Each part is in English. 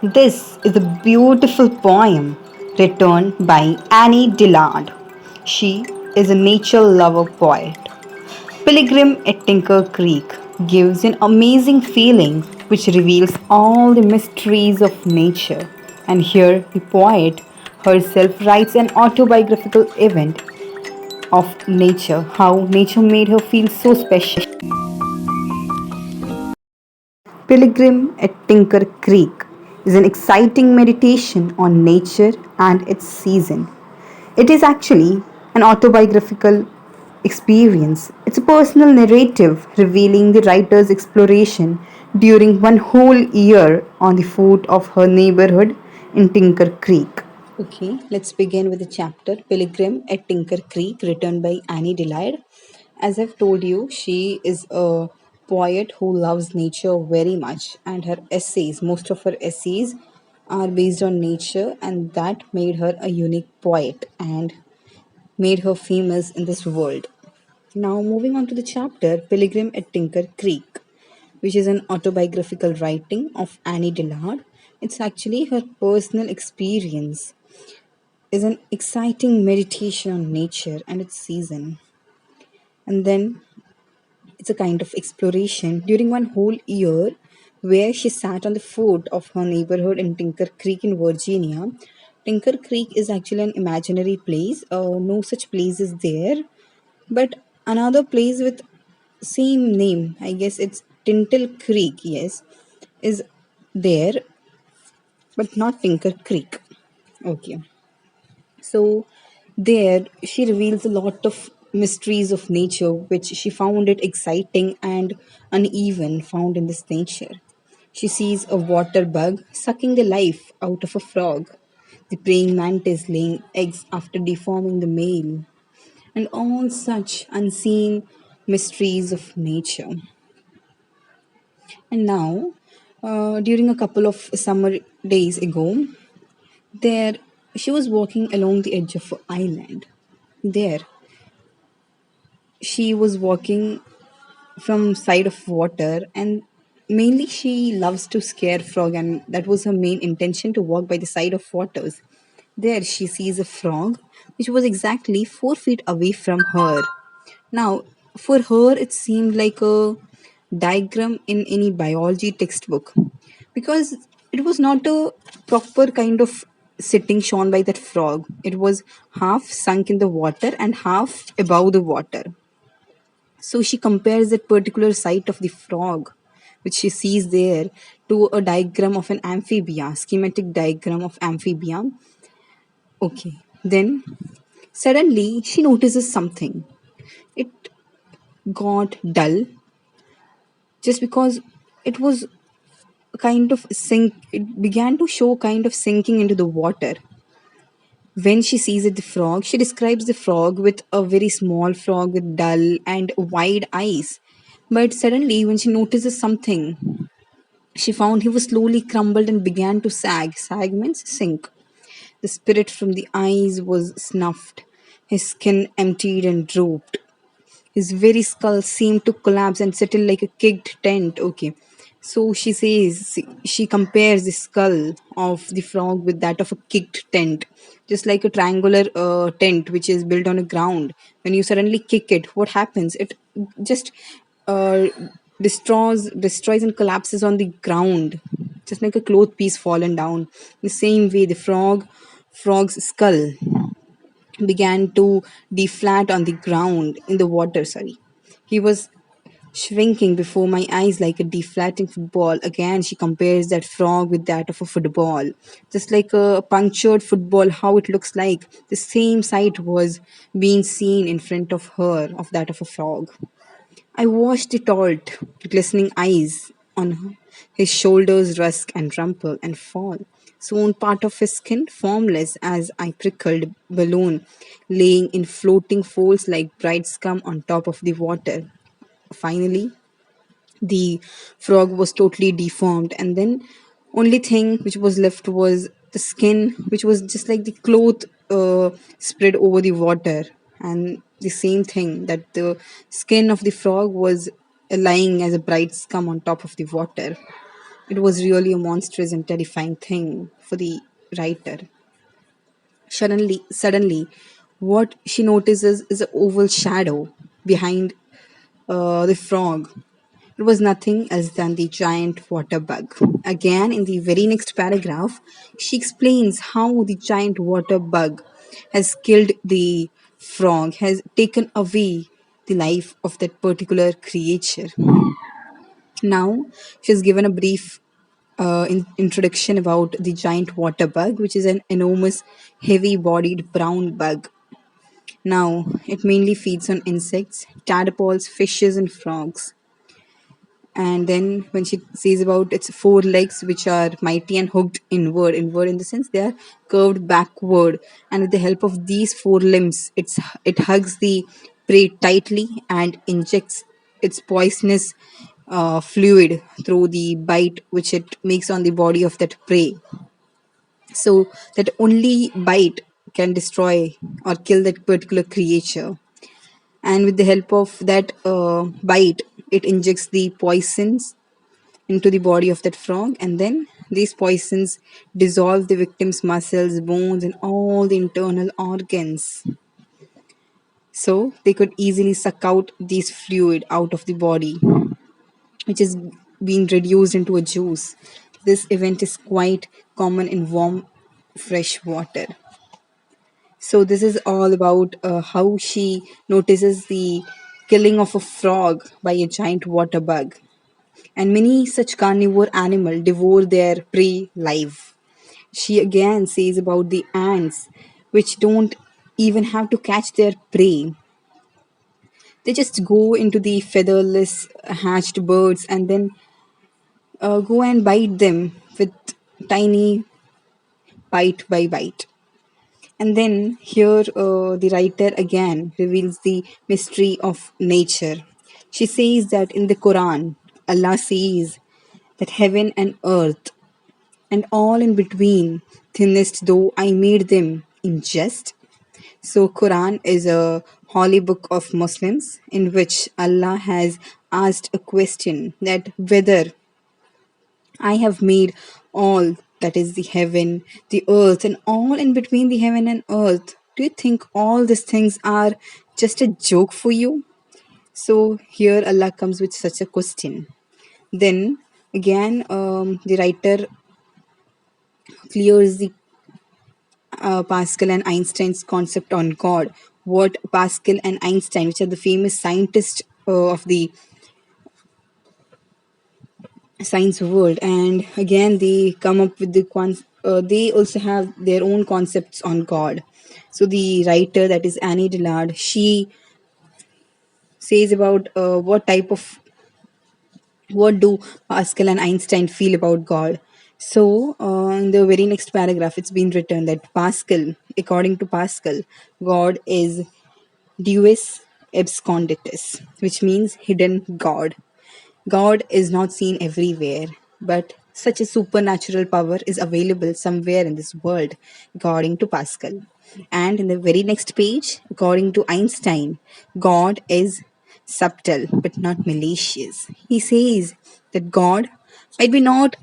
This is a beautiful poem written by Annie Dillard. She is a nature lover poet. Pilgrim at Tinker Creek gives an amazing feeling which reveals all the mysteries of nature. And here the poet herself writes an autobiographical event of nature, how nature made her feel so special. Pilgrim at Tinker Creek is an exciting meditation on nature and its season. It is actually an autobiographical experience. It's a personal narrative revealing the writer's exploration during one whole year on the foot of her neighborhood in Tinker Creek. Okay, let's begin with the chapter Pilgrim at Tinker Creek, written by Annie Dillard. As I've told you, she is a poet who loves nature very much, and her essays, most of her essays, are based on nature, and that made her a unique poet and made her famous in this world. Now, moving on to the chapter Pilgrim at Tinker Creek, which is an autobiographical writing of Annie Dillard. It's actually her personal experience, is an exciting meditation on nature and its season. And then it's a kind of exploration during one whole year where she sat on the foot of her neighborhood in Tinker Creek in Virginia. Tinker Creek is actually an imaginary place. No such place is there, but another place with same name, I guess it's Tintle Creek, yes, is there, but not Tinker Creek. Okay. So there she reveals a lot of mysteries of nature which she found it exciting and uneven found in this nature. She sees a water bug sucking the life out of a frog, the praying mantis laying eggs after deforming the male, and all such unseen mysteries of nature. And now, during a couple of summer days ago, there she was walking along the edge of an island. There, she was walking from side of water, and mainly she loves to scare frog, and that was her main intention to walk by the side of waters. There she sees a frog which was exactly 4 feet away from her. Now, for her, it seemed like a diagram in any biology textbook because it was not a proper kind of sitting shown by that frog. It was half sunk in the water and half above the water. So she compares that particular sight of the frog, which she sees there, to a diagram of an amphibia, schematic diagram of amphibia. Okay, then suddenly she notices something. It got dull just because it was kind of sink. It began to show kind of sinking into the water. When she sees it, the frog, she describes the frog with a very small frog with dull and wide eyes. But suddenly, when she notices something, she found he was slowly crumbled and began to sag. Sag means sink. The spirit from the eyes was snuffed. His skin emptied and drooped. His very skull seemed to collapse and settle like a kicked tent. Okay. So she says, she compares the skull of the frog with that of a kicked tent, just like a triangular tent which is built on a ground. When you suddenly kick it, what happens? It just uh, destroys and collapses on the ground, just like a cloth piece fallen down. The same way, the frog's skull began to deflate on the ground in the water. Sorry, he was shrinking before my eyes like a deflating football. Again, she compares that frog with that of a football, just like a punctured football, how it looks like. The same sight was being seen in front of her, of that of a frog. I watched the taut, glistening eyes on his shoulders rust and rumple and fall. Soon part of his skin formless as I prickled balloon, laying in floating folds like bright scum on top of the water. Finally, the frog was totally deformed, and then only thing which was left was the skin, which was just like the cloth spread over the water, and the same thing that the skin of the frog was lying as a bright scum on top of the water. It was really a monstrous and terrifying thing for the writer. Suddenly, what she notices is an oval shadow behind the frog. It was nothing else than the giant water bug. Again, in the very next paragraph, she explains how the giant water bug has killed the frog, has taken away the life of that particular creature. Now, she's given a brief introduction about the giant water bug, which is an enormous, heavy bodied brown bug. Now, it mainly feeds on insects, tadpoles, fishes, and frogs. And then when she says about its four legs, which are mighty and hooked inward in the sense they are curved backward, and with the help of these four limbs, it hugs the prey tightly and injects its poisonous fluid through the bite which it makes on the body of that prey, so that only bite can destroy or kill that particular creature. And with the help of that bite, it injects the poisons into the body of that frog, and then these poisons dissolve the victim's muscles, bones, and all the internal organs, so they could easily suck out this fluid out of the body, which is being reduced into a juice. This event is quite common in warm fresh water. So this is all about how she notices the killing of a frog by a giant water bug, and many such carnivore animals devour their prey live. She again says about the ants, which don't even have to catch their prey. They just go into the featherless hatched birds and then go and bite them with tiny bite by bite. And then here the writer again reveals the mystery of nature. She says that in the Quran, Allah says that heaven and earth and all in between, thinnest though I made them in jest. So Quran is a holy book of Muslims in which Allah has asked a question that whether I have made all that is the heaven, the earth, and all in between the heaven and earth. Do you think all these things are just a joke for you? So here Allah comes with such a question. Then again, the writer clears the Pascal and Einstein's concept on God. What Pascal and Einstein, which are the famous scientists of the science world, and again they come up with they also have their own concepts on God. So the writer, that is Annie Dillard, she says about what do Pascal and Einstein feel about God. So in the very next paragraph, it's been written that Pascal, according to Pascal, God is Deus absconditus, which means hidden God. God is not seen everywhere, but such a supernatural power is available somewhere in this world, according to Pascal. And in the very next page, according to Einstein, God is subtle but not malicious. He says that God might be not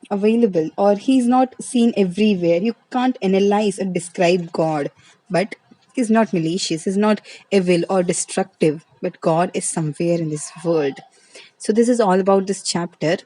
available or he's not seen everywhere. You can't analyze or describe God, but he's not malicious, he's not evil or destructive, but God is somewhere in this world. So this is all about this chapter.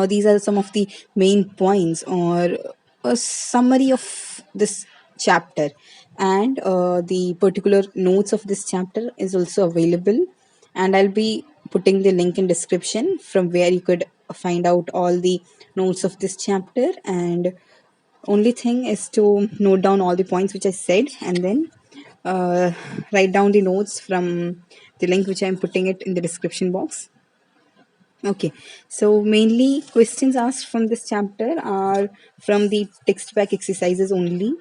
These are some of the main points or a summary of this chapter, and the particular notes of this chapter is also available, and I'll be putting the link in description from where you could find out all the notes of this chapter. And only thing is to note down all the points which I said, and then uh, write down the notes from the link which I'm putting it in the description box. Okay, so mainly questions asked from this chapter are from the text back exercises only,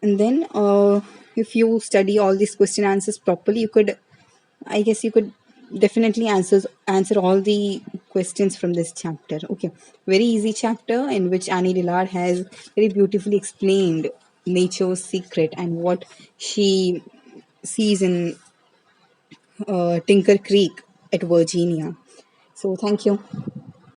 and then if you study all these question answers properly, you could, I guess, you could definitely answer all the questions from this chapter. Okay, very easy chapter in which Annie Dillard has very beautifully explained nature's secret and what she sees in Tinker Creek at Virginia. So thank you.